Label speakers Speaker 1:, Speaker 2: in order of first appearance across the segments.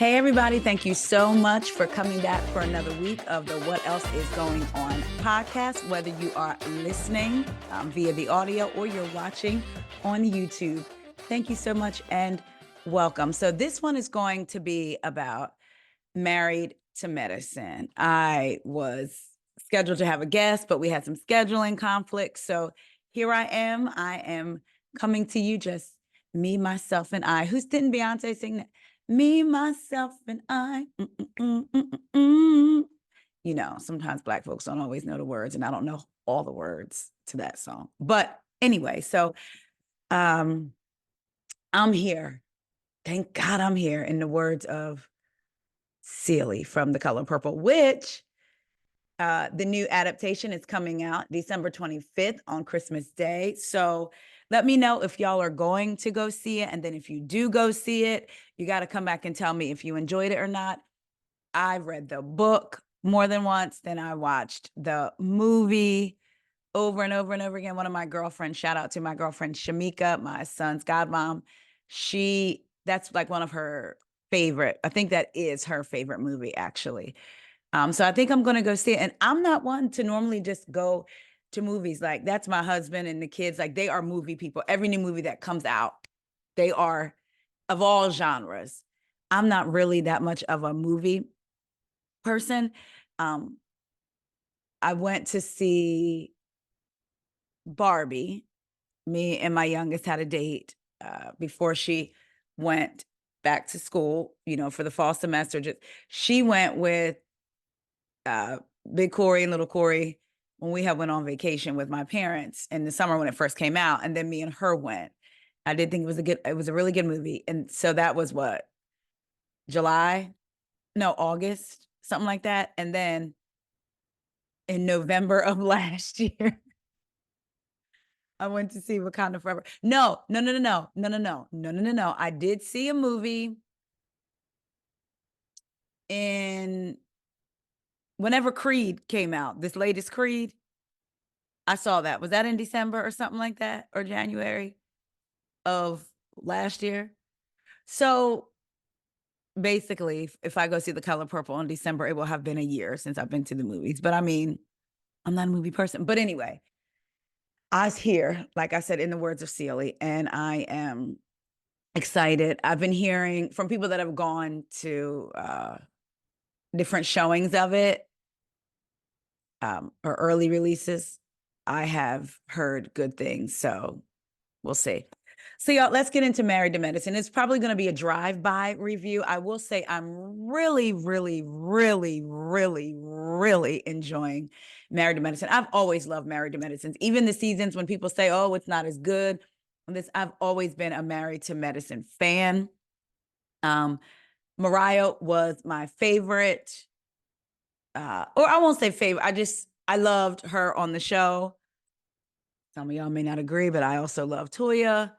Speaker 1: Hey, everybody. Thank you so much for coming back for another week of the What Else Is Going On podcast, whether you are listening via the audio or you're watching on YouTube. Thank you so much and welcome. So this one is going to be about Married to Medicine. I was scheduled to have a guest, but we had some scheduling conflicts. So here I am. I am coming to you just me, myself, and I. Didn't Beyonce sing that? Me, myself, and I. You know, sometimes Black folks don't always know the words, and I don't know all the words to that song. But anyway, so I'm here. Thank God I'm here, in the words of Celie from The Color Purple, which the new adaptation is coming out December 25th on Christmas Day. So let me know if y'all are going to go see it. And then if you do go see it, you got to come back and tell me if you enjoyed it or not. I read the book more than once. Then I watched the movie over and over and over again. One of my girlfriends, shout out to my girlfriend, Shamika, my son's godmom. That's like one of her favorite. I think that is her favorite movie, actually. So I think I'm going to go see it. And I'm not one to normally just go to movies. Like, that's my husband and the kids. Like, they are movie people. Every new movie that comes out, they are of all genres. I'm not really that much of a movie person. I went to see Barbie. Me and my youngest had a date before she went back to school, for the fall semester. She went with Big Corey and Little Corey when we went on vacation with my parents in the summer when it first came out, and then me and her went. I did think it was a really good movie. And so that was what, August, something like that. And then in November of last year, I went to see Wakanda Forever. No. I did see a movie whenever Creed came out, this latest Creed. I saw that. Was that in December or something like that, or January of last year? So basically, if I go see The Color Purple in December, it will have been a year since I've been to the movies. But I mean, I'm not a movie person. But anyway, I was here, like I said, in the words of Celie, and I am excited. I've been hearing from people that have gone to different showings of it, or early releases. I have heard good things, so we'll see. So y'all, let's get into Married to Medicine. It's probably going to be a drive-by review. I will say I'm really, really, really, really, really enjoying Married to Medicine. I've always loved Married to Medicine. Even the seasons when people say, oh, it's not as good. I've always been a Married to Medicine fan. Mariah was my favorite. Or I won't say favorite. I loved her on the show. Some of y'all may not agree, but I also love Toya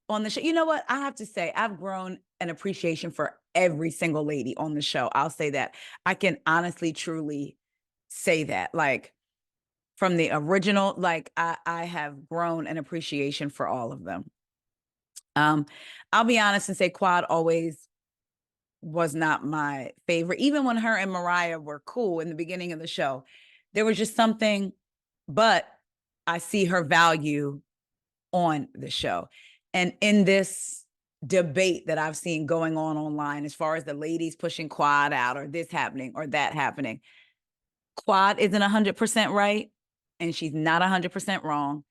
Speaker 1: on the show. You know what? I have to say, I've grown an appreciation for every single lady on the show. I'll say that. I can honestly, truly say that. Like, from the original, like, I have grown an appreciation for all of them. I'll be honest and say Quad always was not my favorite. Even when her and Mariah were cool in the beginning of the show, there was just something, but I see her value on the show. And in this debate that I've seen going on online, as far as the ladies pushing Quad out, or this happening or that happening, Quad isn't 100% right, and she's not 100% wrong.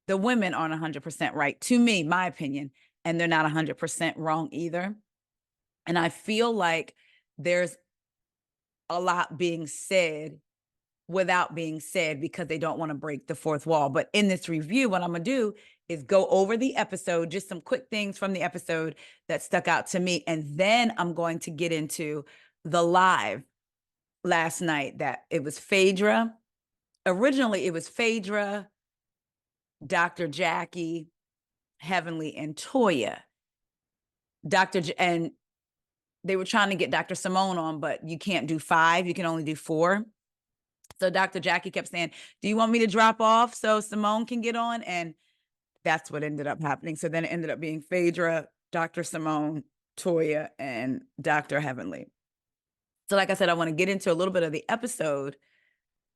Speaker 1: The women aren't 100% right, to me, my opinion, and they're not 100% wrong either. And I feel like there's a lot being said without being said because they don't want to break the fourth wall. But in this review, what I'm going to do is go over the episode, just some quick things from the episode that stuck out to me. And then I'm going to get into the live last night that it was Phaedra. Originally, it was Phaedra, Dr. Jackie, Heavenly, and Toya. And they were trying to get Dr. Simone on, but you can't do 5. You can only do 4. So Dr. Jackie kept saying, do you want me to drop off so Simone can get on? And that's what ended up happening. So then it ended up being Phaedra, Dr. Simone, Toya and Dr. Heavenly. So, like I said, I want to get into a little bit of the episode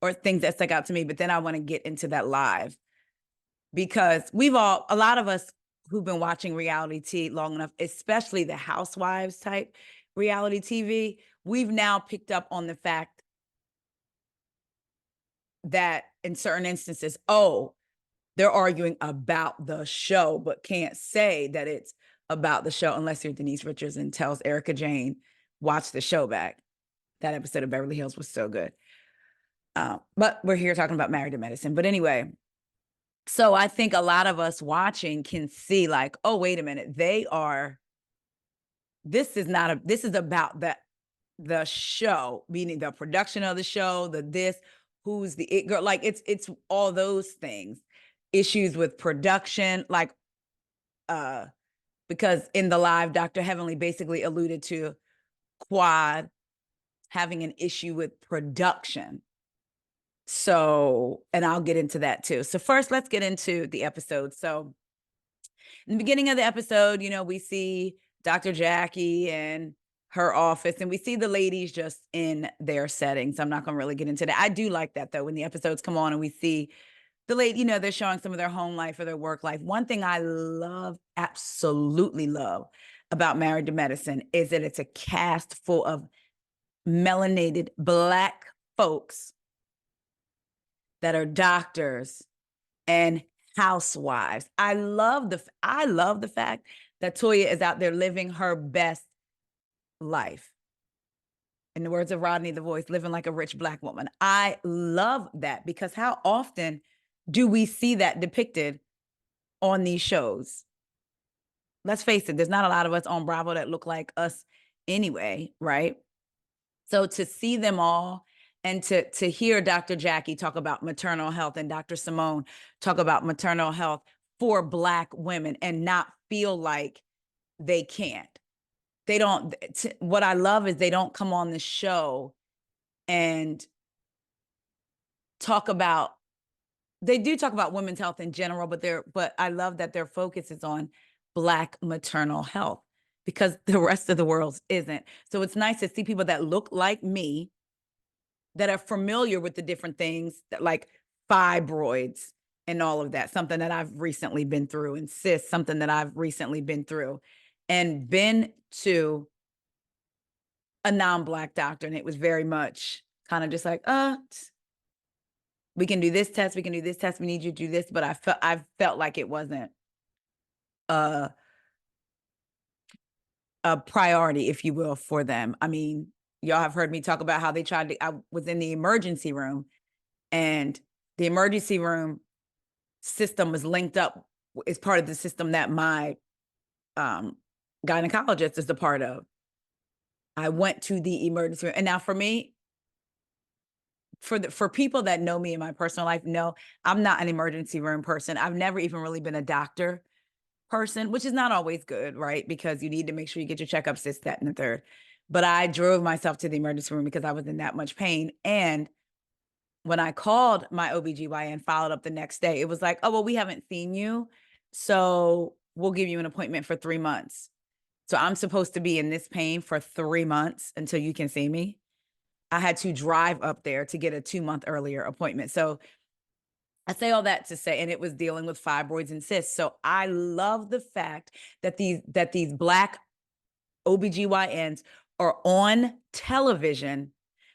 Speaker 1: or things that stuck out to me, but then I want to get into that live because a lot of us who've been watching reality TV long enough, especially the housewives type reality TV, we've now picked up on the fact that in certain instances, oh, they're arguing about the show, but can't say that it's about the show unless you're Denise Richards and tells Erica Jane, watch the show back. That episode of Beverly Hills was so good. But we're here talking about Married to Medicine. But anyway, so I think a lot of us watching can see like, oh, wait a minute. This is about the show, meaning the production of the show, who's the it girl. Like it's all those things, issues with production, like, because in the live, Dr. Heavenly basically alluded to Quad having an issue with production. So, and I'll get into that too. So first, let's get into the episode. So in the beginning of the episode, we see Dr. Jackie and her office, and we see the ladies just in their settings. I'm not going to really get into that. I do like that though, when the episodes come on and we see the lady, they're showing some of their home life or their work life. One thing I love, absolutely love about Married to Medicine is that it's a cast full of melanated Black folks that are doctors and housewives. I love the fact that Toya is out there living her best life. In the words of Rodney the Voice, living like a rich Black woman. I love that because how often do we see that depicted on these shows? Let's face it, there's not a lot of us on Bravo that look like us anyway, right? So to see them all and to hear Dr. Jackie talk about maternal health and Dr. Simone talk about maternal health for Black women and not feel like they can't. They don't, what I love is they don't come on the show and they do talk about women's health in general, but I love that their focus is on Black maternal health because the rest of the world isn't. So it's nice to see people that look like me, that are familiar with the different things that like fibroids and all of that, something that I've recently been through, and cysts, something that I've recently been through, and been to a non-Black doctor. And it was very much kind of just like, we can do this test, we can do this test, we need you to do this. But I felt like it wasn't a priority, if you will, for them. I mean, y'all have heard me talk about how I was in the emergency room, and the emergency room system was linked up as part of the system that my gynecologist is a part of. I went to the emergency room. And now for me, for people that know me in my personal life, no, I'm not an emergency room person. I've never even really been a doctor person, which is not always good, right? Because you need to make sure you get your checkups, this, that, and the third. But I drove myself to the emergency room because I was in that much pain. And when I called my OBGYN, followed up the next day, it was like, oh, well, we haven't seen you, so we'll give you an appointment for 3 months. So I'm supposed to be in this pain for 3 months until you can see me. I had to drive up there to get a 2-month earlier appointment. So I say all that to say, and it was dealing with fibroids and cysts. So I love the fact that these Black OBGYNs are on television,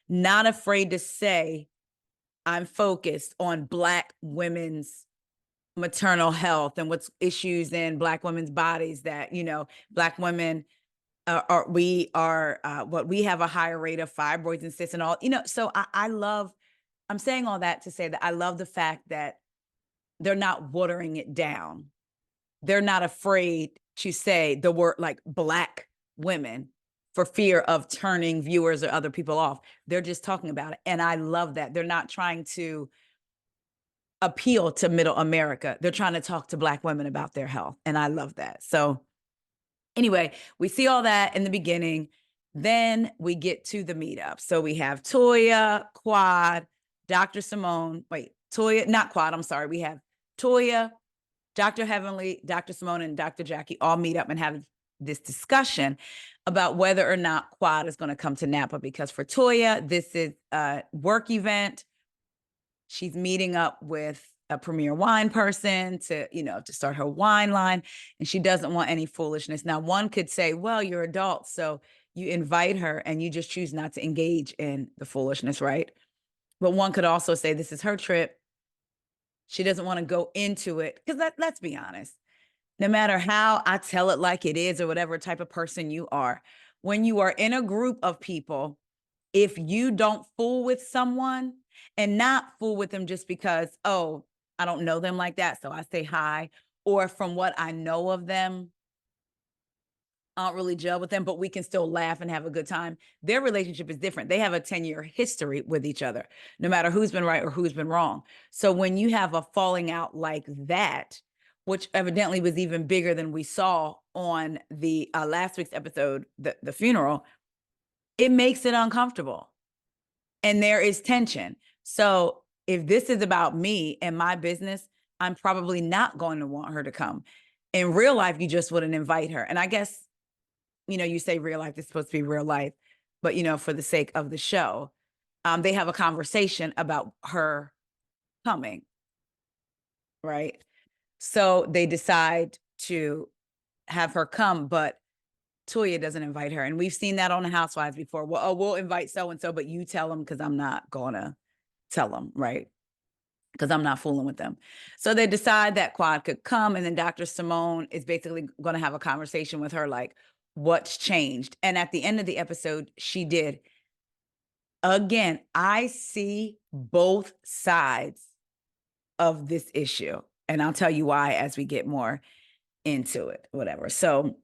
Speaker 1: not afraid to say, I'm focused on Black women's maternal health and what's issues in Black women's bodies that, Black women we have a higher rate of fibroids and cysts and all, so I'm saying all that to say that I love the fact that they're not watering it down. They're not afraid to say the word like Black women for fear of turning viewers or other people off. They're just talking about it. And I love that. They're not trying to appeal to middle America. They're trying to talk to Black women about their health. And I love that. So anyway, we see all that in the beginning. Then we get to the meetup. So we have Toya, Quad, Dr. Simone. Wait, Toya, not Quad, I'm sorry. We have Toya, Dr. Heavenly, Dr. Simone, and Dr. Jackie all meet up and have this discussion about whether or not Quad is going to come to Napa, because for Toya, this is a work event. She's meeting up with a premier wine person to start her wine line, and she doesn't want any foolishness. Now, one could say, well, you're adults, so you invite her and you just choose not to engage in the foolishness, right? But one could also say this is her trip. She doesn't want to go into it because let's be honest, no matter how I tell it like it is or whatever type of person you are, when you are in a group of people, if you don't fool with someone, and not fool with them just because, oh, I don't know them like that, so I say hi, or from what I know of them, I don't really gel with them, but we can still laugh and have a good time. Their relationship is different. They have a 10-year history with each other, no matter who's been right or who's been wrong. So when you have a falling out like that, which evidently was even bigger than we saw on the last week's episode, the funeral, it makes it uncomfortable. And there is tension. So if this is about me and my business, I'm probably not going to want her to come. In real life, you just wouldn't invite her. And I guess, you say real life is supposed to be real life, but, for the sake of the show, they have a conversation about her coming, right? So they decide to have her come, but Toya doesn't invite her. And we've seen that on the Housewives before. Well, we'll invite so-and-so, but you tell them because I'm not going to tell them, right? Because I'm not fooling with them. So they decide that Quad could come, and then Dr. Simone is basically going to have a conversation with her, like, what's changed? And at the end of the episode, she did. Again, I see both sides of this issue, and I'll tell you why as we get more into it, whatever. So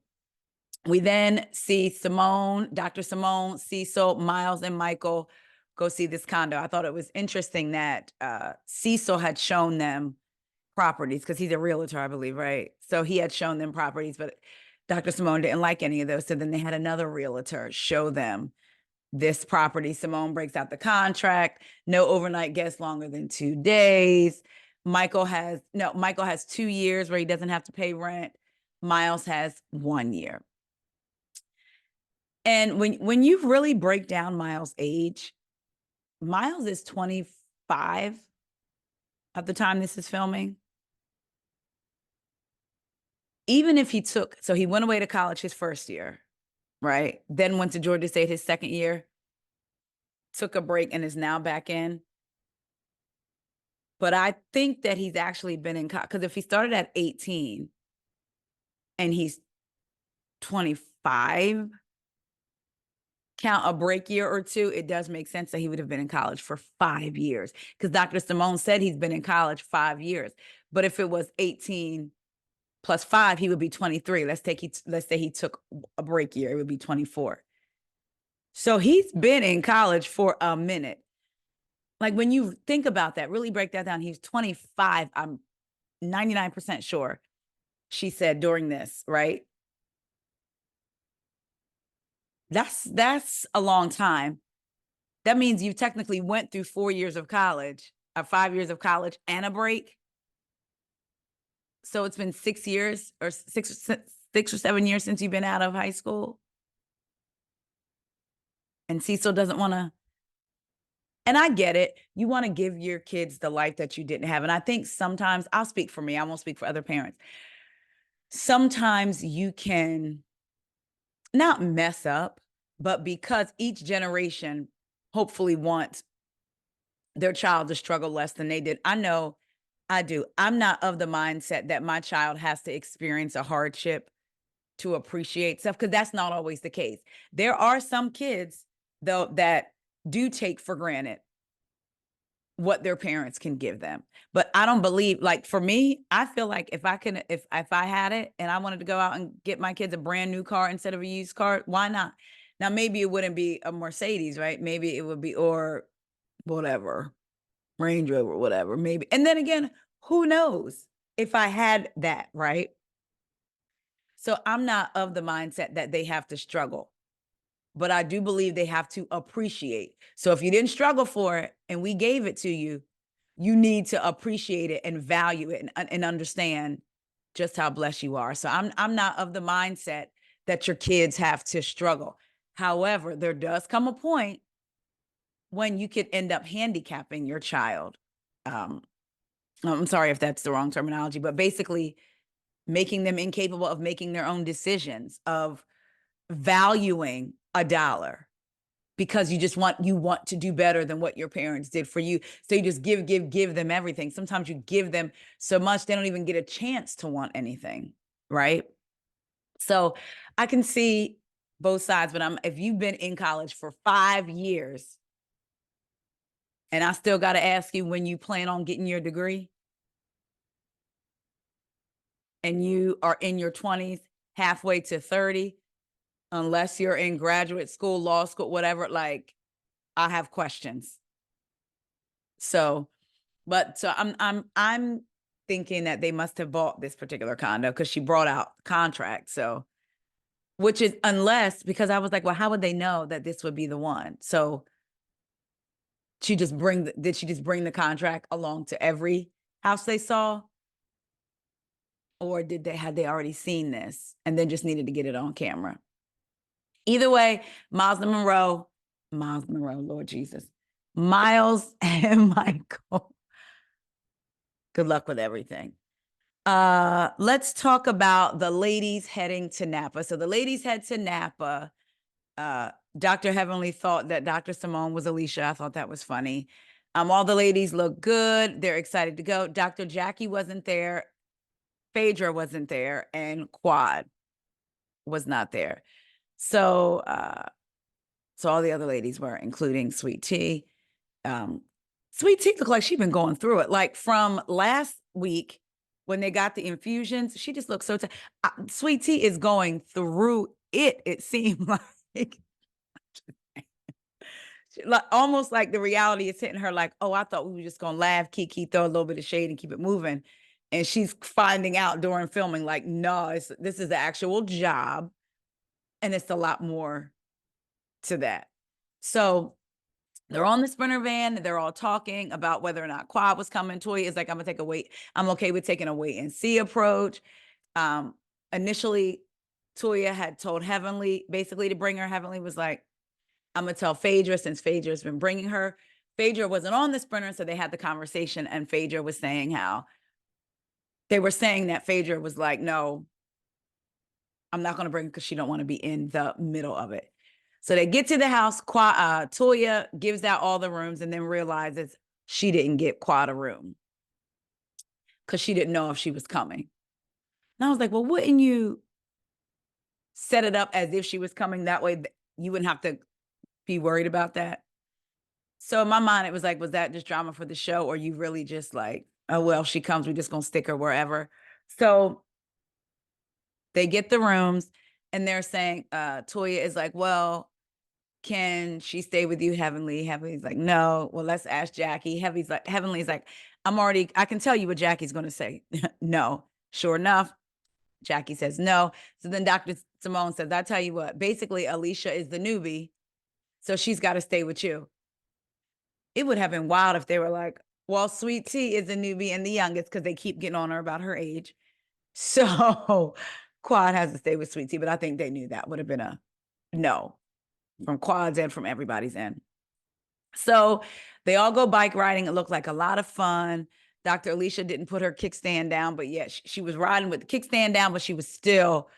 Speaker 1: we then see Simone, Dr. Simone, Cecil, Miles, and Michael go see this condo. I thought it was interesting that Cecil had shown them properties because he's a realtor, I believe, right? So he had shown them properties, but Dr. Simone didn't like any of those. So then they had another realtor show them this property. Simone breaks out the contract, no overnight guests longer than 2 days. Michael has 2 years where he doesn't have to pay rent. Miles has 1 year. And when you really break down Miles' age, Miles is 25 at the time this is filming. Even if he went away to college his first year, right? Then went to Georgia State his second year, took a break, and is now back in. But I think that he's actually been in college, because if he started at 18 and he's 25, count a break year or two, it does make sense that he would have been in college for 5 years, because Dr. Simone said he's been in college 5 years. But if it was 18 plus 5, he would be 23. Let's say he took a break year, it would be 24. So he's been in college for a minute. Like, when you think about that, really break that down, he's 25. I'm 99% sure she said during this, right? That's a long time. That means you technically went through 4 years of college, or 5 years of college and a break. So it's been 6 years, or 6 or 7 years since you've been out of high school. And Cecil doesn't want to. And I get it. You want to give your kids the life that you didn't have. And I think sometimes, I'll speak for me, I won't speak for other parents. Sometimes you can not mess up, but because each generation hopefully wants their child to struggle less than they did. I know I do. I'm not of the mindset that my child has to experience a hardship to appreciate stuff, because that's not always the case. There are some kids, though, that do take for granted what their parents can give them. But I don't believe, like, for me, I feel like if I had it and I wanted to go out and get my kids a brand new car instead of a used car, why not? Now, maybe it wouldn't be a Mercedes, right? Maybe it would be, or whatever, Range Rover, whatever, maybe. And then again, who knows if I had that, right? So I'm not of the mindset that they have to struggle, but I do believe they have to appreciate. So if you didn't struggle for it and we gave it to you, you need to appreciate it and value it and understand just how blessed you are. So I'm not of the mindset that your kids have to struggle. However, there does come a point when you could end up handicapping your child. I'm sorry if that's the wrong terminology, but basically making them incapable of making their own decisions, of valuing a dollar because you want to do better than what your parents did for you. So you just give them everything. Sometimes you give them so much they don't even get a chance to want anything, right? So I can see both sides, but if you've been in college for 5 years and I still got to ask you when you plan on getting your degree and you are in your 20s, halfway to 30, unless you're in graduate school, law school, whatever, like I have questions. So I'm thinking that they must have bought this particular condo because she brought out contract. So which is unless because I was like, well, how would they know that this would be the one? So did she just bring the contract along to every house they saw? Or had they already seen this and then just needed to get it on camera? Either way, Miles Monroe, Lord Jesus, Miles and Michael. Good luck with everything. Let's talk about the ladies heading to Napa. So the ladies head to Napa. Dr. Heavenly thought that Dr. Simone was Alicia. I thought that was funny. All the ladies look good. They're excited to go. Dr. Jackie wasn't there. Phaedra wasn't there. And Quad was not there. So all the other ladies were, including Sweet Tea. Sweet Tea looked like she'd been going through it. Like from last week when they got the infusions, she just looked so Sweet Tea is going through it, it seemed like. Almost like the reality is hitting her like, oh, I thought we were just going to laugh, kiki, throw a little bit of shade and keep it moving. And she's finding out during filming, like, no, this is the actual job. And it's a lot more to that. So they're on the Sprinter van. They're all talking about whether or not Quad was coming. Toya is like, I'm okay with taking a wait and see approach. Initially, Toya had told Heavenly basically to bring her. Heavenly was like, I'm going to tell Phaedra since Phaedra's been bringing her. Phaedra wasn't on the Sprinter, so they had the conversation, and Phaedra was saying how they were saying that Phaedra was like, no, I'm not going to bring her because she don't want to be in the middle of it. So they get to the house. Toya gives out all the rooms and then realizes she didn't get Quad a room because she didn't know if she was coming. And I was like, well, wouldn't you set it up as if she was coming? That way you wouldn't have to be worried about that. So in my mind, it was like, was that just drama for the show? Or you really just like, oh, well, if she comes, we're just going to stick her wherever. So they get the rooms and they're saying, Toya is like, well, can she stay with you, Heavenly? Heavenly's like, no. Well, let's ask Jackie. Heavenly's like, I can tell you what Jackie's going to say. No. Sure enough, Jackie says no. So then Dr. Simone says, I tell you what, basically Alicia is the newbie. So she's got to stay with you. It would have been wild if they were like, well, Sweet Tea is the newbie and the youngest because they keep getting on her about her age. So Quad has to stay with Sweet Tea, but I think they knew that would have been a no from Quad's end, from everybody's end. So they all go bike riding. It looked like a lot of fun. Dr. Alicia didn't put her kickstand down, but yet she was riding with the kickstand down, but she was still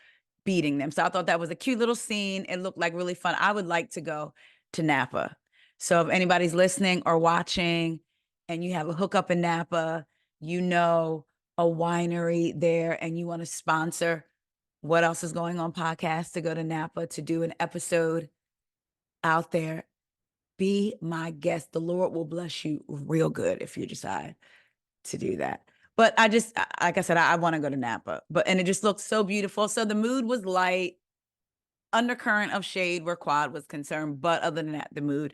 Speaker 1: beating them. So I thought that was a cute little scene. It looked like really fun. I would like to go to Napa. So if anybody's listening or watching and you have a hookup in Napa, you know a winery there and you want to sponsor What Else Is Going On podcast to go to Napa to do an episode out there, be my guest. The Lord will bless you real good if you decide to do that. But I just, like I said, I want to go to Napa, and it just looked so beautiful. So the mood was light, undercurrent of shade where Quad was concerned. But other than that, the mood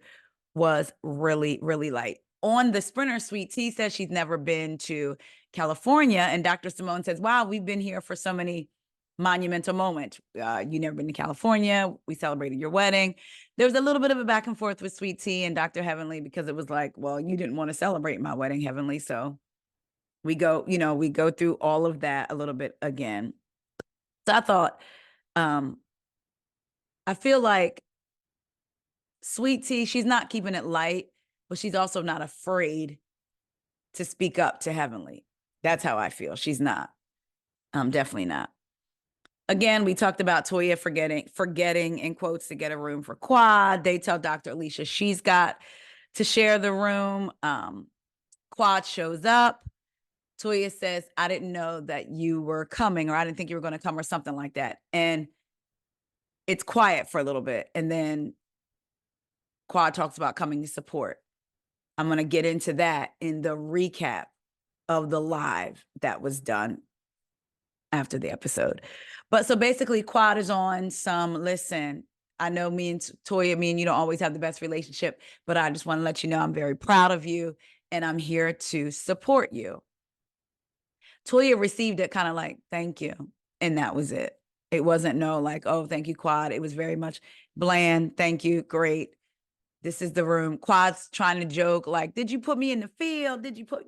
Speaker 1: was really, really light. On the Sprinter, Sweet Tea says she's never been to California. And Dr. Simone says, wow, we've been here for so many monumental moments. You never been to California. We celebrated your wedding. There was a little bit of a back and forth with Sweet Tea and Dr. Heavenly because it was like, well, you didn't want to celebrate my wedding, Heavenly. So we go through all of that a little bit again. So I thought I feel like Sweet Tea, she's not keeping it light, but she's also not afraid to speak up to Heavenly. That's how I feel. She's not. Definitely not. Again, we talked about Toya forgetting in quotes to get a room for Quad. They tell Dr. Alicia she's got to share the room. Quad shows up. Toya says, I didn't know that you were coming, or I didn't think you were going to come, or something like that. And it's quiet for a little bit. And then Quad talks about coming to support. I'm going to get into that in the recap of the live that was done after the episode. But so basically, Quad is on some, listen, I know me and Toya, me and you don't always have the best relationship, but I just want to let you know I'm very proud of you and I'm here to support you. Toya received it kind of like, thank you. And that was it. It wasn't no like, oh, thank you, Quad. It was very much bland. Thank you. Great. This is the room. Quad's trying to joke, like, did you put me in the field? Did you put,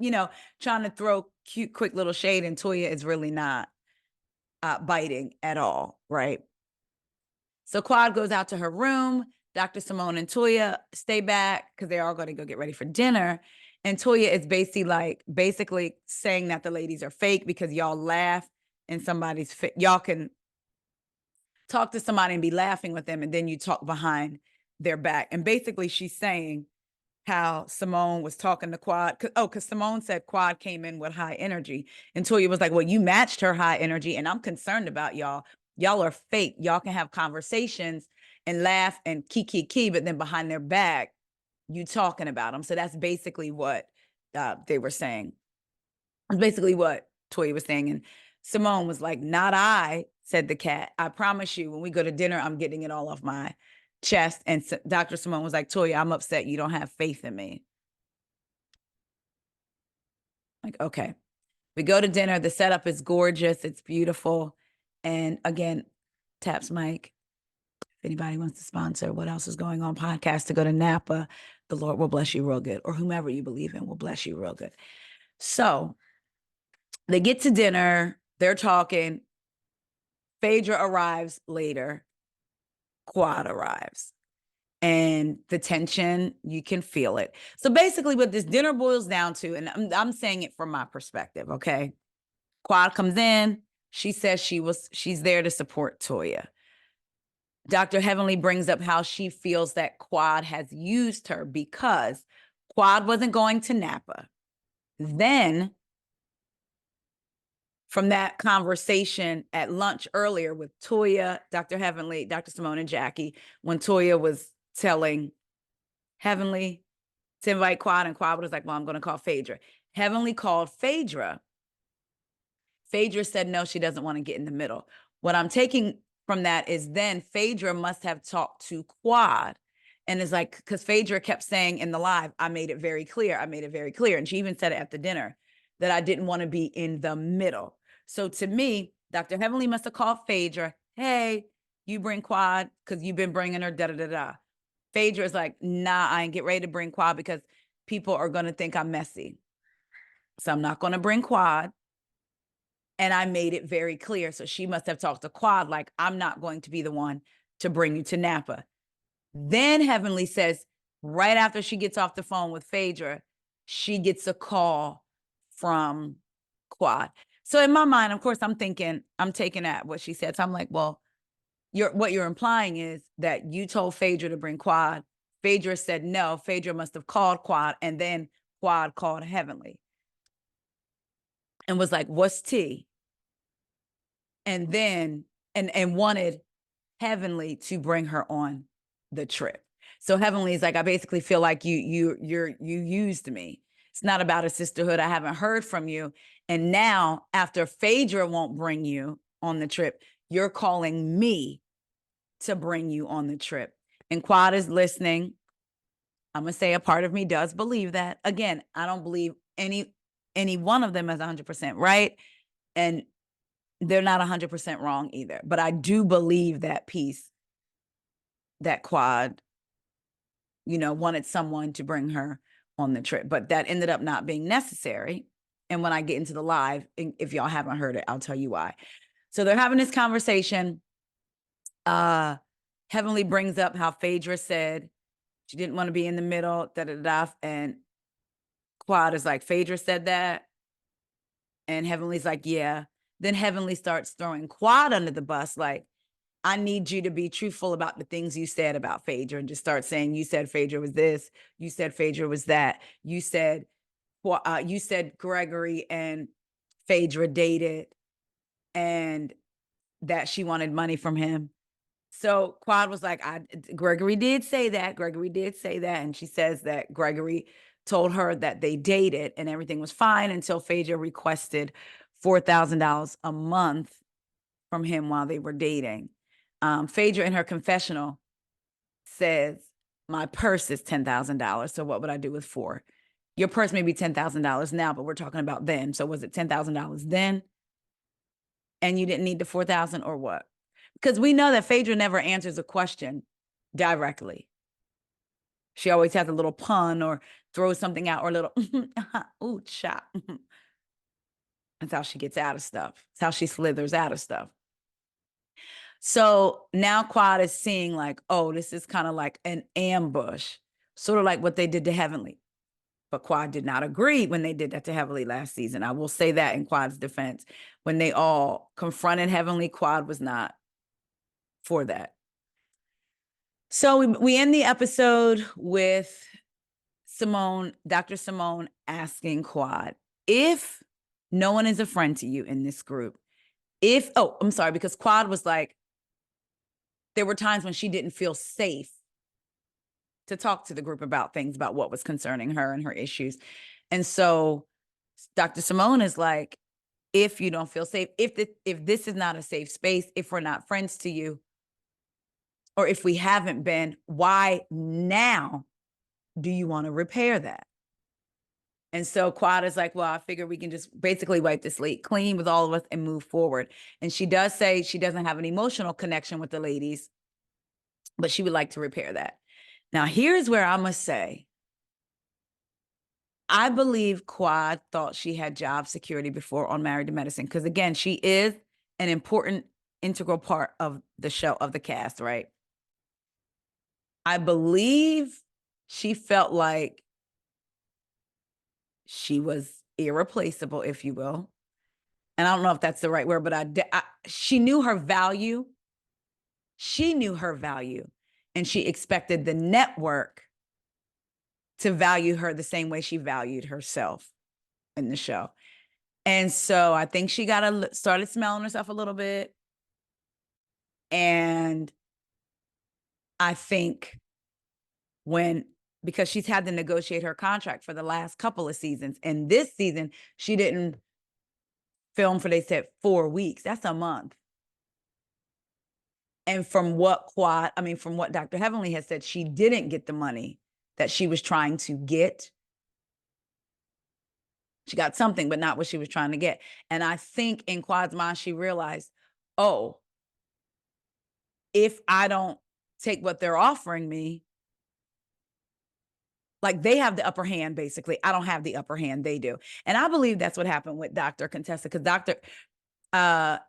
Speaker 1: trying to throw cute, quick little shade. And Toya is really not biting at all, right? So Quad goes out to her room. Dr. Simone and Toya stay back because they're all going to go get ready for dinner. And Toya is basically saying that the ladies are fake because y'all laugh and y'all can talk to somebody and be laughing with them, and then you talk behind their back. And basically she's saying how Simone was talking to Quad. Because Simone said Quad came in with high energy. And Toya was like, well, you matched her high energy, and I'm concerned about y'all. Y'all are fake. Y'all can have conversations and laugh and key, but then behind their back, you talking about them. So that's basically what they were saying. That's basically what Toya was saying. And Simone was like, not I, said the cat. I promise you, when we go to dinner, I'm getting it all off my chest. And Dr. Simone was like, Toya, I'm upset you don't have faith in me. Like, okay. We go to dinner. The setup is gorgeous. It's beautiful. And again, Taps Mike, if anybody wants to sponsor What Else Is Going On podcast to go to Napa, the Lord will bless you real good, or whomever you believe in will bless you real good. So they get to dinner. They're talking. Phaedra arrives later. Quad arrives. And the tension, you can feel it. So basically what this dinner boils down to, and I'm saying it from my perspective, okay? Quad comes in. She says she's there to support Toya. Dr. Heavenly brings up how she feels that Quad has used her because Quad wasn't going to Napa. Then from that conversation at lunch earlier with Toya, Dr. Heavenly, Dr. Simone, and Jackie, when Toya was telling Heavenly to invite Quad, and Quad was like, well, I'm going to call Phaedra. Heavenly called Phaedra. Phaedra said, no, she doesn't want to get in the middle. What I'm taking from that is then Phaedra must have talked to Quad, and is like, because Phaedra kept saying in the live, I made it very clear. I made it very clear. And she even said it at the dinner that I didn't want to be in the middle. So to me, Dr. Heavenly must have called Phaedra. Hey, you bring Quad because you've been bringing her da-da-da-da. Phaedra is like, nah, I ain't get ready to bring Quad because people are going to think I'm messy. So I'm not going to bring Quad. And I made it very clear. So she must have talked to Quad like, I'm not going to be the one to bring you to Napa. Then Heavenly says, right after she gets off the phone with Phaedra, she gets a call from Quad. So in my mind, of course, I'm taking at what she said. So I'm like, well, what you're implying is that you told Phaedra to bring Quad. Phaedra said no. Phaedra must have called Quad, and then Quad called Heavenly and was like, what's T? And then, and wanted Heavenly to bring her on the trip. So Heavenly is like, I basically feel like you used me. It's not about a sisterhood. I haven't heard from you. And now after Phaedra won't bring you on the trip, you're calling me to bring you on the trip. And Quad is listening. I'm going to say a part of me does believe that. Again, I don't believe any one of them is 100% right. And they're not 100% wrong either. But I do believe that piece that Quad, wanted someone to bring her on the trip. But that ended up not being necessary. And when I get into the live, if y'all haven't heard it, I'll tell you why. So they're having this conversation. Heavenly brings up how Phaedra said she didn't want to be in the middle, da da da. And Quad is like, Phaedra said that. And Heavenly's like, yeah. Then Heavenly starts throwing Quad under the bus, like, I need you to be truthful about the things you said about Phaedra, and just start saying, you said Phaedra was this, you said Phaedra was that, you said Gregory and Phaedra dated and that she wanted money from him. So Quad was like, Gregory did say that. Gregory did say that. And she says that Gregory told her that they dated and everything was fine until Phaedra requested $4,000 a month from him while they were dating. Phaedra in her confessional says, my purse is $10,000. So what would I do with four? Your purse may be $10,000 now, but we're talking about then. So was it $10,000 then? And you didn't need the 4,000 or what? Because we know that Phaedra never answers a question directly. She always has a little pun or throws something out or a little, ooh, cha. That's how she gets out of stuff. That's how she slithers out of stuff. So now Quad is seeing like, oh, this is kind of like an ambush, sort of like what they did to Heavenly. But Quad did not agree when they did that to Heavenly last season. I will say that in Quad's defense. When they all confronted Heavenly, Quad was not for that. So we end the episode with Simone, Dr. Simone asking Quad, if no one is a friend to you in this group, I'm sorry, because Quad was like, there were times when she didn't feel safe to talk to the group about things, about what was concerning her and her issues. And so Dr. Simone is like, if you don't feel safe, if this is not a safe space, if we're not friends to you, or if we haven't been, why now do you want to repair that? And so Quad is like, well, I figure we can just basically wipe the slate clean with all of us and move forward. And she does say she doesn't have an emotional connection with the ladies, but she would like to repair that. Now, here's where I must say, I believe Quad thought she had job security before on Married to Medicine, because again, she is an important, integral part of the show, of the cast, right? I believe she felt like she was irreplaceable, if you will. And I don't know if that's the right word, but she knew her value. She knew her value, and she expected the network to value her the same way she valued herself in the show. And so I think she started smelling herself a little bit. And I think because she's had to negotiate her contract for the last couple of seasons, and this season she didn't film for, they said, 4 weeks. That's a month. And from what Dr. Heavenly has said, she didn't get the money that she was trying to get. She got something, but not what she was trying to get. And I think in Quad's mind, she realized, oh, if I don't take what they're offering me, like they have the upper hand, basically. I don't have the upper hand, they do. And I believe that's what happened with Dr. Contessa, because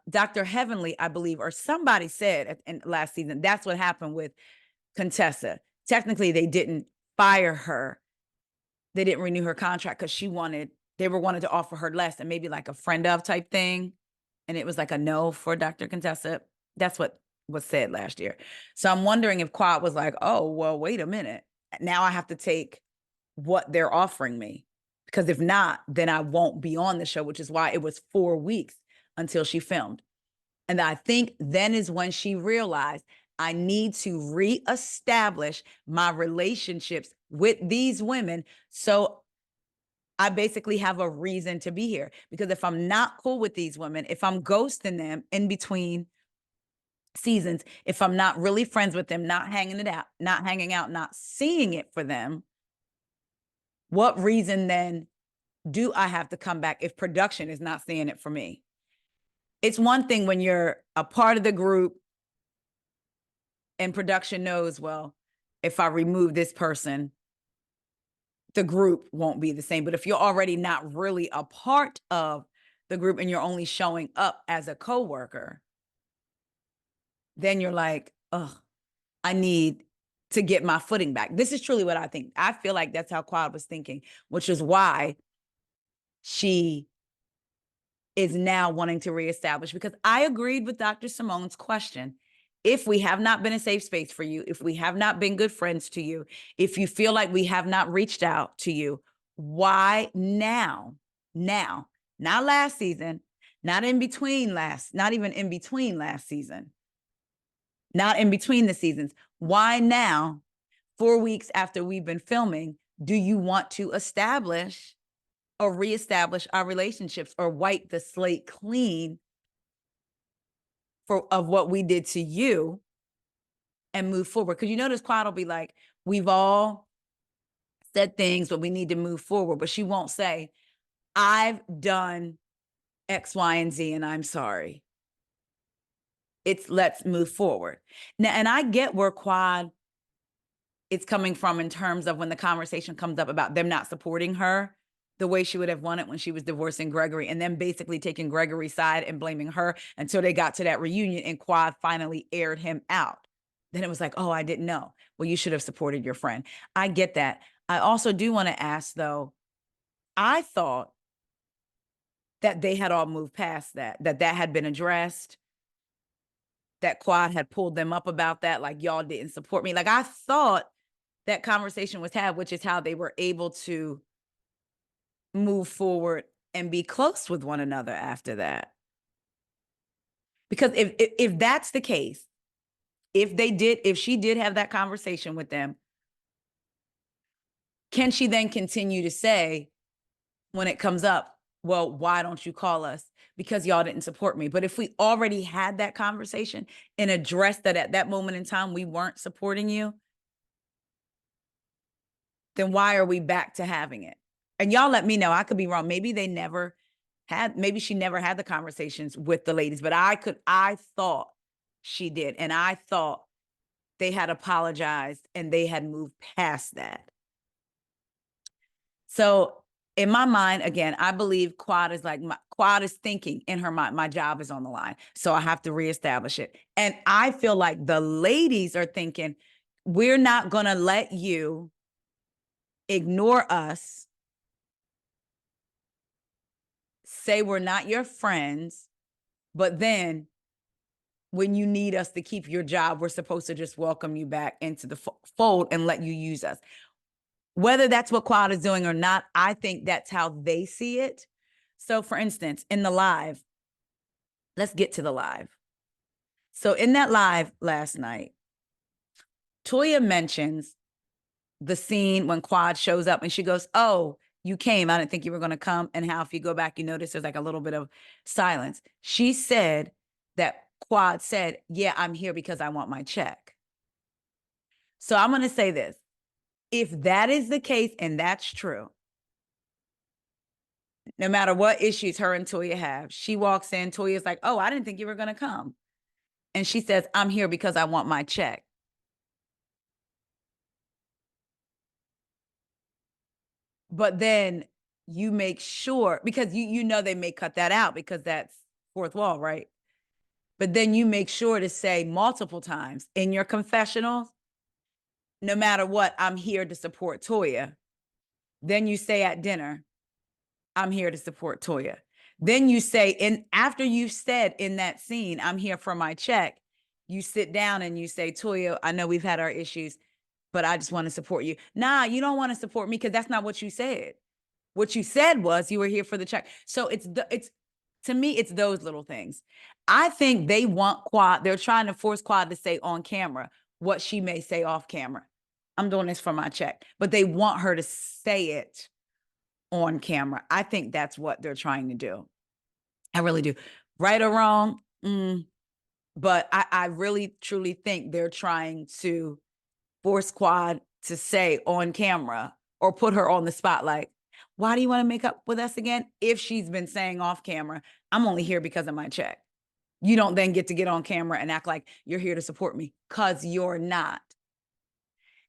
Speaker 1: Dr. Heavenly, I believe, or somebody said in last season, that's what happened with Contessa. Technically, they didn't fire her. They didn't renew her contract because they wanted to offer her less, and maybe like a friend of type thing. And it was like a no for Dr. Contessa. That's what was said last year. So I'm wondering if Quad was like, oh, well, wait a minute. Now I have to take what they're offering me, because if not, then I won't be on the show, which is why it was 4 weeks until she filmed. And I think then is when she realized, I need to reestablish my relationships with these women, so I basically have a reason to be here. Because if I'm not cool with these women, if I'm ghosting them in between seasons, if I'm not really friends with them, not hanging out, not seeing it for them, what reason then do I have to come back if production is not seeing it for me? It's one thing when you're a part of the group and production knows, well, if I remove this person, the group won't be the same. But if you're already not really a part of the group and you're only showing up as a coworker, then you're like, ugh, I need to get my footing back. This is truly what I think. I feel like that's how Quad was thinking, which is why she is now wanting to reestablish, because I agreed with Dr. Simone's question. If we have not been a safe space for you, if we have not been good friends to you, if you feel like we have not reached out to you, why now? Now, not last season, not in between last, not even in between last season, not in between the seasons. Why now, 4 weeks after we've been filming, do you want to establish or reestablish our relationships or wipe the slate clean of what we did to you and move forward? Because you notice Quad will be like, we've all said things, but we need to move forward. But she won't say, I've done X, Y, and Z, and I'm sorry. It's let's move forward. Now, and I get where Quad is coming from in terms of when the conversation comes up about them not supporting her the way she would have wanted when she was divorcing Gregory, and then basically taking Gregory's side and blaming her until they got to that reunion and Quad finally aired him out. Then it was like, oh, I didn't know. Well, you should have supported your friend. I get that. I also do want to ask, though, I thought that they had all moved past that had been addressed, that Quad had pulled them up about that, like, y'all didn't support me. Like, I thought that conversation was had, which is how they were able to move forward and be close with one another after that. Because if that's the case, if she did have that conversation with them, can she then continue to say when it comes up, well, why don't you call us? Because y'all didn't support me. But if we already had that conversation and addressed that at that moment in time, we weren't supporting you, then why are we back to having it? And y'all let me know. I could be wrong. Maybe maybe she never had the conversations with the ladies, but I thought she did. And I thought they had apologized and they had moved past that. So in my mind, again, I believe Quad is thinking in her mind, my job is on the line, so I have to reestablish it. And I feel like the ladies are thinking, we're not going to let you ignore us, say we're not your friends, but then when you need us to keep your job, we're supposed to just welcome you back into the fold and let you use us. Whether that's what Quad is doing or not, I think that's how they see it. So for instance, in the live, let's get to the live. So in that live last night, Toya mentions the scene when Quad shows up and she goes, oh, you came. I didn't think you were going to come. And how if you go back, you notice there's like a little bit of silence. She said that Quad said, yeah, I'm here because I want my check. So I'm going to say this. If that is the case and that's true, no matter what issues her and Toya have, she walks in, Toya's like, oh, I didn't think you were going to come. And she says, I'm here because I want my check. But then you make sure, because you know they may cut that out because that's fourth wall, right? But then you make sure to say multiple times in your confessionals, no matter what, I'm here to support Toya. Then you say at dinner, I'm here to support Toya. Then you say, after you've said in that scene, I'm here for my check, you sit down and you say, Toya, I know we've had our issues, but I just want to support you. Nah, you don't want to support me because that's not what you said. What you said was you were here for the check. So it's to me, it's those little things. I think they want Quad. They're trying to force Quad to say on camera what she may say off camera. I'm doing this for my check, but they want her to say it on camera. I think that's what they're trying to do. I really do. Right or wrong, but I really, truly think they're trying to force Quad to say on camera or put her on the spotlight, why do you want to make up with us again? If she's been saying off camera, I'm only here because of my check. You don't then get to get on camera and act like you're here to support me, because you're not.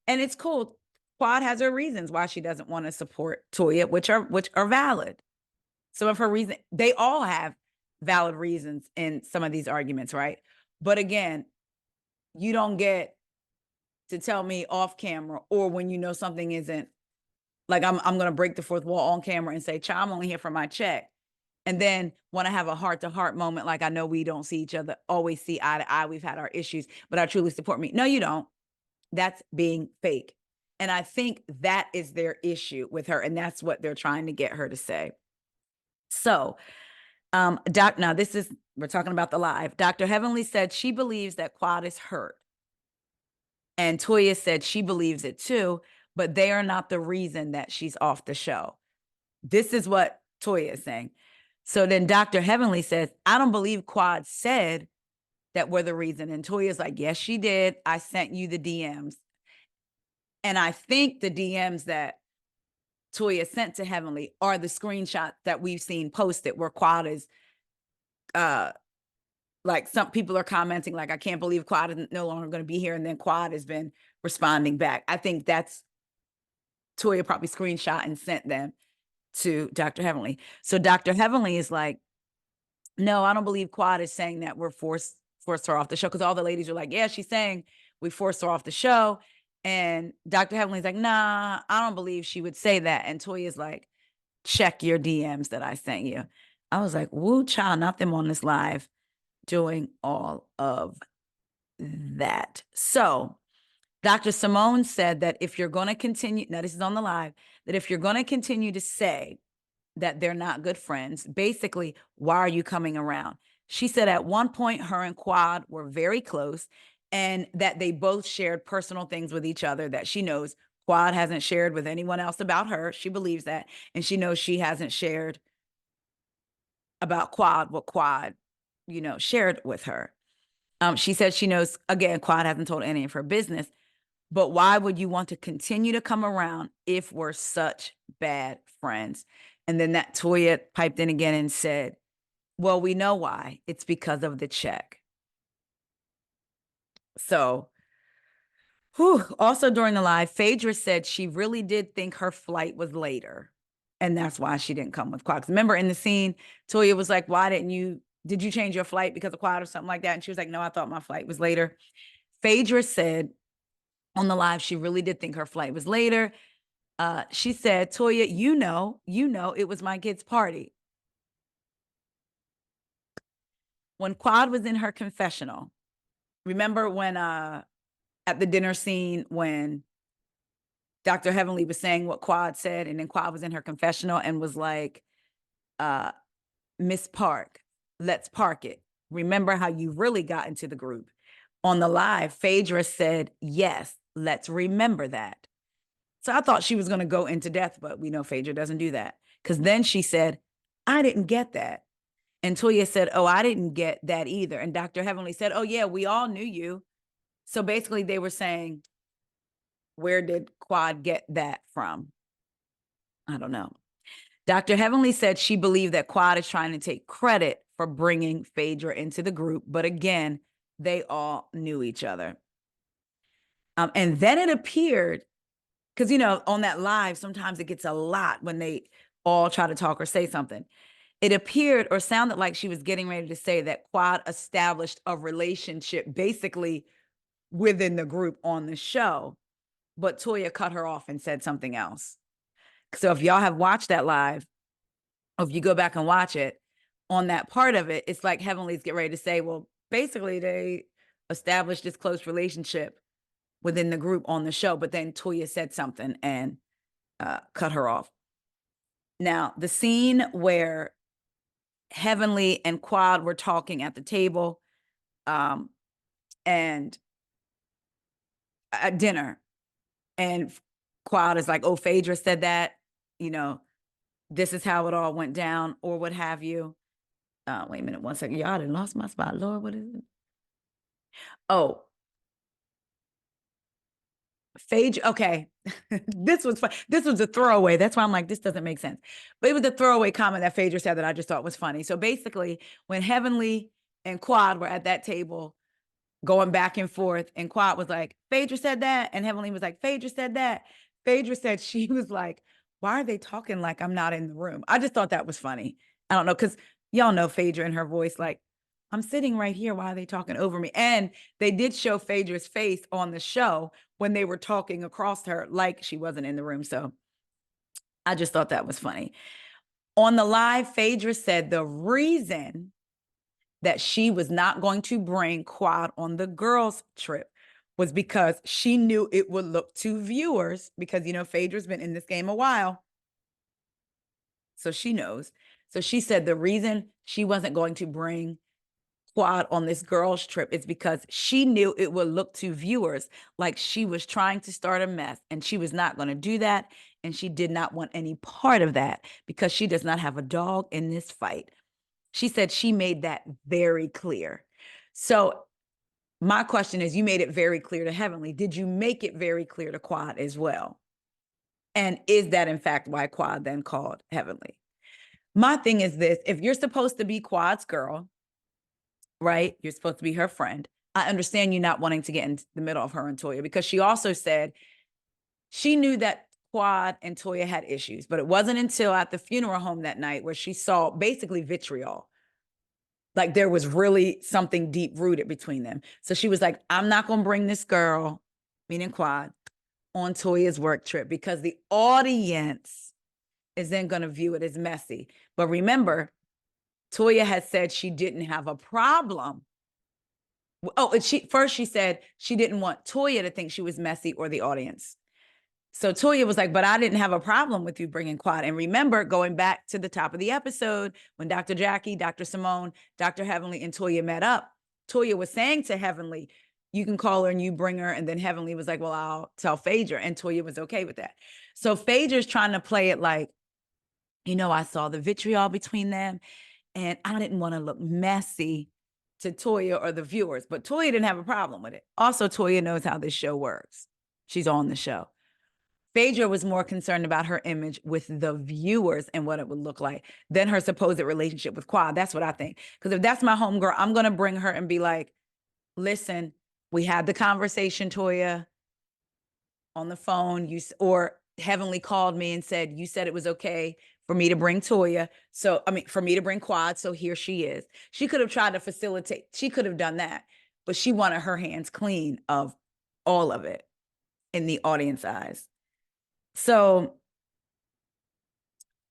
Speaker 1: And it's cool. Quad has her reasons why she doesn't want to support Toya, which are valid. Some of her reasons, they all have valid reasons in some of these arguments, right? But again, you don't get to tell me off camera, or when you know something isn't like I'm gonna break the fourth wall on camera and say, "Child, I'm only here for my check." And then when I have a heart to heart moment, like I know we don't see each other, always see eye to eye. We've had our issues, but I truly support me. No, you don't. That's being fake. And I think that is their issue with her. And that's what they're trying to get her to say. So, now this is, we're talking about the live. Dr. Heavenly said she believes that Quad is hurt. And Toya said she believes it too, but they are not the reason that she's off the show. This is what Toya is saying. So then Dr. Heavenly says, I don't believe Quad said that we're the reason. And Toya's like, yes, she did. I sent you the DMs. And I think the DMs that Toya sent to Heavenly are the screenshot that we've seen posted where Quad is, like some people are commenting, like, I can't believe Quad is no longer going to be here. And then Quad has been responding back. I think that's Toya probably screenshot and sent them to Dr. Heavenly. So Dr. Heavenly is like, no, I don't believe Quad is saying that we're forced her off the show. Cause all the ladies are like, yeah, she's saying we forced her off the show. And Dr. Heavenly's like, nah, I don't believe she would say that. And Toya's like, check your DMs that I sent you. I was like, woo, child, not them on this live doing all of that. So Dr. Simone said that if you're going to continue, now this is on the live, that if you're going to continue to say that they're not good friends, basically, why are you coming around? She said at one point, her and Quad were very close and that they both shared personal things with each other that she knows Quad hasn't shared with anyone else about her. She believes that. And she knows she hasn't shared about Quad what Quad, shared with her. She said she knows, again, Quad hasn't told any of her business, but why would you want to continue to come around if we're such bad friends? And then that Toya piped in again and said, well, we know why. It's because of the check. So, also during the live, Phaedra said she really did think her flight was later. And that's why she didn't come with Quad. Remember in the scene, Toya was like, did you change your flight because of Quad or something like that? And she was like, no, I thought my flight was later. Phaedra said on the live, she really did think her flight was later. She said, Toya, you know, it was my kid's party. When Quad was in her confessional, remember when at the dinner scene when Dr. Heavenly was saying what Quad said, and then Quad was in her confessional and was like, Miss Park, let's park it. Remember how you really got into the group. On the live, Phaedra said, yes, let's remember that. So I thought she was going to go into depth, but we know Phaedra doesn't do that. Because then she said, I didn't get that. And Toya said, oh, I didn't get that either. And Dr. Heavenly said, oh, yeah, we all knew you. So basically they were saying, where did Quad get that from? I don't know. Dr. Heavenly said she believed that Quad is trying to take credit for bringing Phaedra into the group. But again, they all knew each other. And then it appeared, because, on that live, sometimes it gets a lot when they all try to talk or say something. It appeared or sounded like she was getting ready to say that Quad established a relationship basically within the group on the show, but Toya cut her off and said something else. So if y'all have watched that live, or if you go back and watch it, on that part of it, it's like Heavenly's get ready to say, well, basically they established this close relationship within the group on the show, but then Toya said something and cut her off. Now, the scene where Heavenly and Quad were talking at the table and at dinner, and Quad is like, oh, Phaedra said that, this is how it all went down, or what have you. Wait a minute, one second. Y'all done lost my spot. Lord, what is it? Oh, Phaedra. Okay. This was fun. This was a throwaway. That's why I'm like, this doesn't make sense. But it was a throwaway comment that Phaedra said that I just thought was funny. So basically, when Heavenly and Quad were at that table going back and forth, and Quad was like, Phaedra said that. And Heavenly was like, Phaedra said that. Phaedra said she was like, why are they talking like I'm not in the room? I just thought that was funny. I don't know, because y'all know Phaedra and her voice, like, I'm sitting right here. Why are they talking over me? And they did show Phaedra's face on the show when they were talking across her like she wasn't in the room. So I just thought that was funny. On the live, Phaedra said the reason that she was not going to bring Quad on the girls' trip was because she knew it would look to viewers, because, you know, Phaedra's been in this game a while. So she knows. So she said the reason she wasn't going to bring Quad on this girls' trip is because she knew it would look to viewers like she was trying to start a mess, and she was not going to do that. And she did not want any part of that because she does not have a dog in this fight. She said she made that very clear. So my question is, you made it very clear to Heavenly. Did you make it very clear to Quad as well? And is that in fact why Quad then called Heavenly? My thing is this: if you're supposed to be Quad's girl, right? You're supposed to be her friend. I understand you not wanting to get in the middle of her and Toya, because she also said she knew that Quad and Toya had issues, but it wasn't until at the funeral home that night where she saw basically vitriol. Like there was really something deep rooted between them. So she was like, I'm not going to bring this girl, meaning Quad, on Toya's work trip because the audience is then going to view it as messy. But remember, Toya had said she didn't have a problem. Oh, and she said she didn't want Toya to think she was messy or the audience. So Toya was like, but I didn't have a problem with you bringing Quad. And remember, going back to the top of the episode, when Dr. Jackie, Dr. Simone, Dr. Heavenly, and Toya met up, Toya was saying to Heavenly, you can call her and you bring her. And then Heavenly was like, well, I'll tell Phaedra. And Toya was okay with that. So Phaedra's trying to play it like, you know, I saw the vitriol between them and I didn't want to look messy to Toya or the viewers, but Toya didn't have a problem with it. Also, Toya knows how this show works. She's on the show. Phaedra was more concerned about her image with the viewers and what it would look like than her supposed relationship with Quad. That's what I think. Because if that's my homegirl, I'm going to bring her and be like, listen, we had the conversation, Toya, on the phone. Or Heavenly called me and said, you said it was okay for me to bring Toya. So, I mean, for me to bring Quad. So here she is. She could have tried to facilitate. She could have done that, but she wanted her hands clean of all of it in the audience eyes. So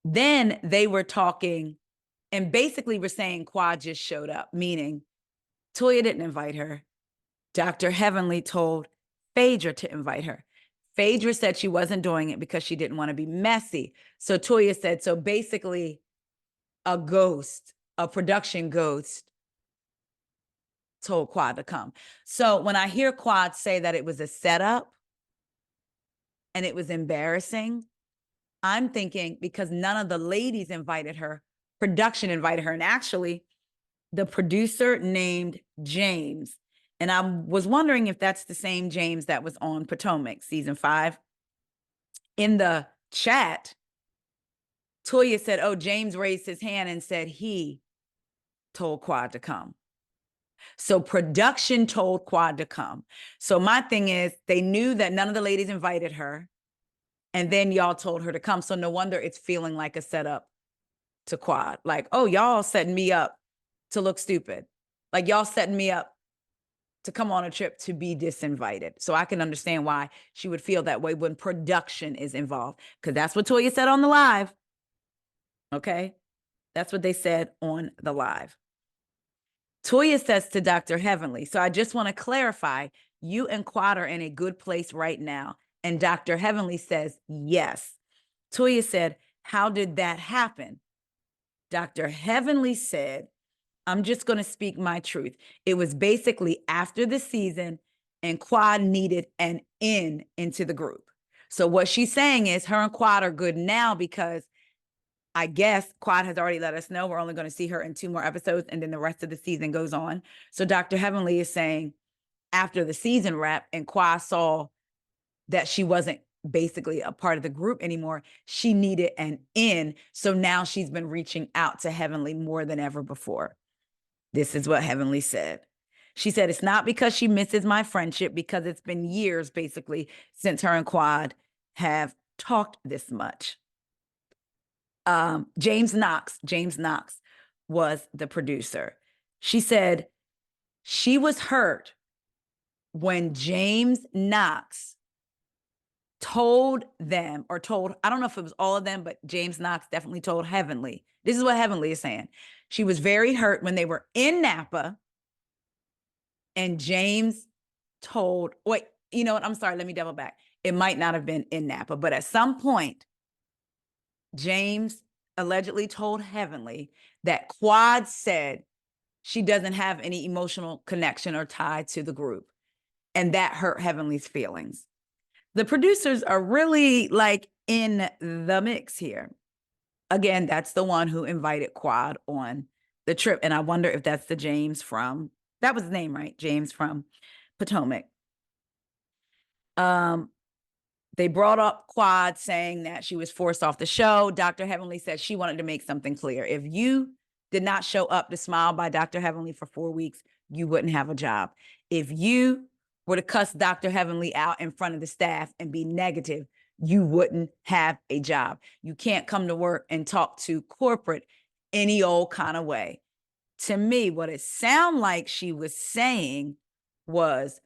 Speaker 1: then they were talking and basically were saying Quad just showed up, meaning Toya didn't invite her. Dr. Heavenly told Phaedra to invite her. Phaedra said she wasn't doing it because she didn't want to be messy. So Toya said, so basically a ghost, a production ghost told Quad to come. So when I hear Quad say that it was a setup and it was embarrassing, I'm thinking because none of the ladies invited her, production invited her. And actually, the producer named James. And I was wondering if that's the same James that was on Potomac season 5. In the chat, Toya said, oh, James raised his hand and said he told Quad to come. So production told Quad to come. So my thing is, they knew that none of the ladies invited her. And then y'all told her to come. So no wonder it's feeling like a setup to Quad. Like, oh, y'all setting me up to look stupid. Like y'all setting me up to come on a trip to be disinvited. So I can understand why she would feel that way when production is involved, because that's what Toya said on the live. Okay. That's what they said on the live. Toya says to Dr. Heavenly, so I just want to clarify, you and Quad are in a good place right now. And Dr. Heavenly says, yes. Toya said, how did that happen? Dr. Heavenly said, I'm just going to speak my truth. It was basically after the season and Quad needed an in into the group. So what she's saying is her and Quad are good now because I guess Quad has already let us know we're only going to see her in 2 more episodes and then the rest of the season goes on. So Dr. Heavenly is saying after the season wrap and Quad saw that she wasn't basically a part of the group anymore, she needed an in. So now she's been reaching out to Heavenly more than ever before. This is what Heavenly said. She said, it's not because she misses my friendship, because it's been years basically since her and Quad have talked this much. James Knox was the producer. She said she was hurt when James Knox told them, or told, I don't know if it was all of them, but James Knox definitely told Heavenly. This is what Heavenly is saying. She was very hurt when they were in Napa and James told, wait, you know what? I'm sorry. Let me double back. It might not have been in Napa, but at some point, James allegedly told Heavenly that Quad said she doesn't have any emotional connection or tie to the group. And that hurt Heavenly's feelings. The producers are really like in the mix here. Again, that's the one who invited Quad on the trip. And I wonder if that's the James from, that was his name, right? James from Potomac. They brought up Quad saying that she was forced off the show. Dr. Heavenly said she wanted to make something clear. If you did not show up to Smile by Dr. Heavenly for 4 weeks, you wouldn't have a job. If you were to cuss Dr. Heavenly out in front of the staff and be negative, you wouldn't have a job. You can't come to work and talk to corporate any old kind of way. To me, what it sounded like she was saying was,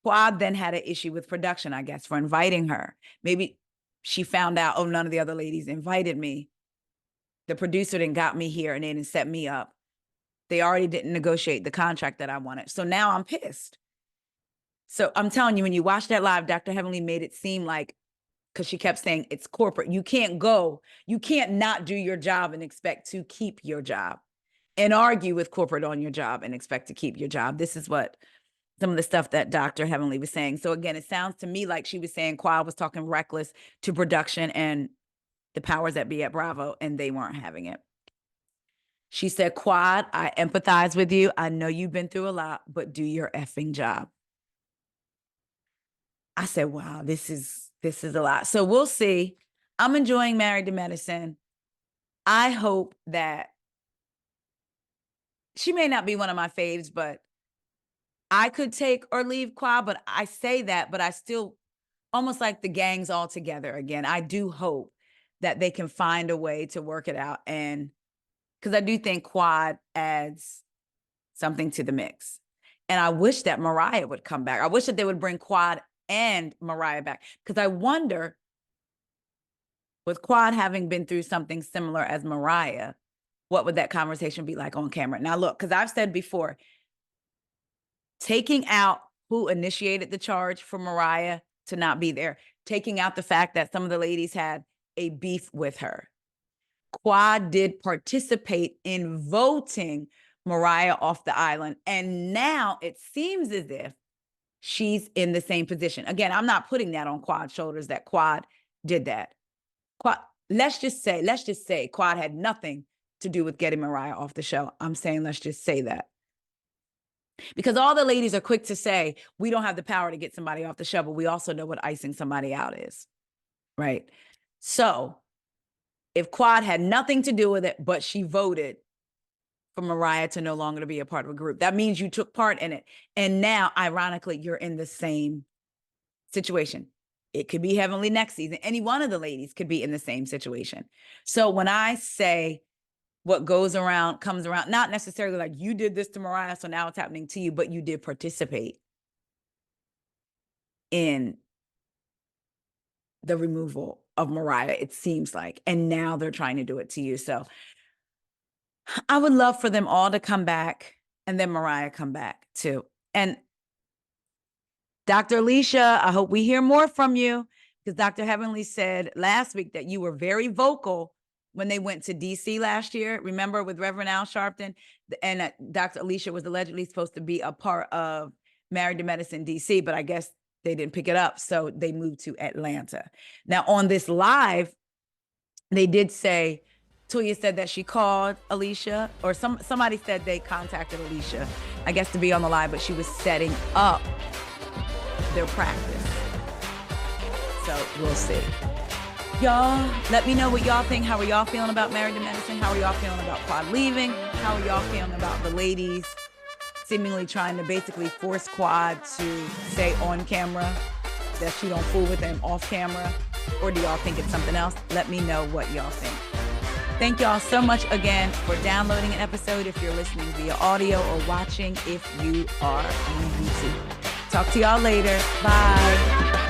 Speaker 1: Quad then had an issue with production, I guess, for inviting her. Maybe she found out, oh, none of the other ladies invited me. The producer didn't got me here and they didn't set me up. They already didn't negotiate the contract that I wanted. So now I'm pissed. So I'm telling you, when you watch that live, Dr. Heavenly made it seem like, because she kept saying it's corporate. You can't not do your job and expect to keep your job and argue with corporate on your job and expect to keep your job. This is what some of the stuff that Dr. Heavenly was saying. So again, it sounds to me like she was saying Quad was talking reckless to production and the powers that be at Bravo, and they weren't having it. She said, Quad, I empathize with you. I know you've been through a lot, but do your effing job. I said, wow, this is a lot. So we'll see. I'm enjoying Married to Medicine. I hope that she may not be one of my faves, but I could take or leave Quad, but I say that, but I still almost like the gang's all together again. I do hope that they can find a way to work it out. And because I do think Quad adds something to the mix. And I wish that Mariah would come back. I wish that they would bring Quad and Mariah back, because I wonder, with Quad having been through something similar as Mariah, what would that conversation be like on camera? Now, look, because I've said before, taking out who initiated the charge for Mariah to not be there, taking out the fact that some of the ladies had a beef with her. Quad did participate in voting Mariah off the island. And now it seems as if she's in the same position. Again, I'm not putting that on Quad's shoulders that Quad did that. Quad, let's just say Quad had nothing to do with getting Mariah off the show. I'm saying, let's just say that. Because all the ladies are quick to say, we don't have the power to get somebody off the show, but we also know what icing somebody out is, right? So if Quad had nothing to do with it, but she voted for Mariah to no longer to be a part of a group, that means you took part in it. And now, ironically, you're in the same situation. It could be Heavenly next season. Any one of the ladies could be in the same situation. So when I say what goes around comes around, not necessarily like you did this to Mariah, so now it's happening to you, but you did participate in the removal of Mariah, it seems like, and now they're trying to do it to you. So I would love for them all to come back and then Mariah come back too. And Dr. Alicia, I hope we hear more from you, because Dr. Heavenly said last week that you were very vocal when they went to DC last year. Remember, with Reverend Al Sharpton, and Dr. Alicia was allegedly supposed to be a part of Married to Medicine DC, but I guess they didn't pick it up. So they moved to Atlanta. Now on this live, they did say, Toya said that she called Alicia, or somebody said they contacted Alicia, I guess, to be on the live, but she was setting up their practice. So we'll see. Y'all, let me know what y'all think. How are y'all feeling about Married to Medicine? How are y'all feeling about Quad leaving? How are y'all feeling about the ladies seemingly trying to basically force Quad to say on camera that she don't fool with them off camera? Or do y'all think it's something else? Let me know what y'all think. Thank y'all so much again for downloading an episode if you're listening via audio or watching if you are on YouTube. Talk to y'all later. Bye.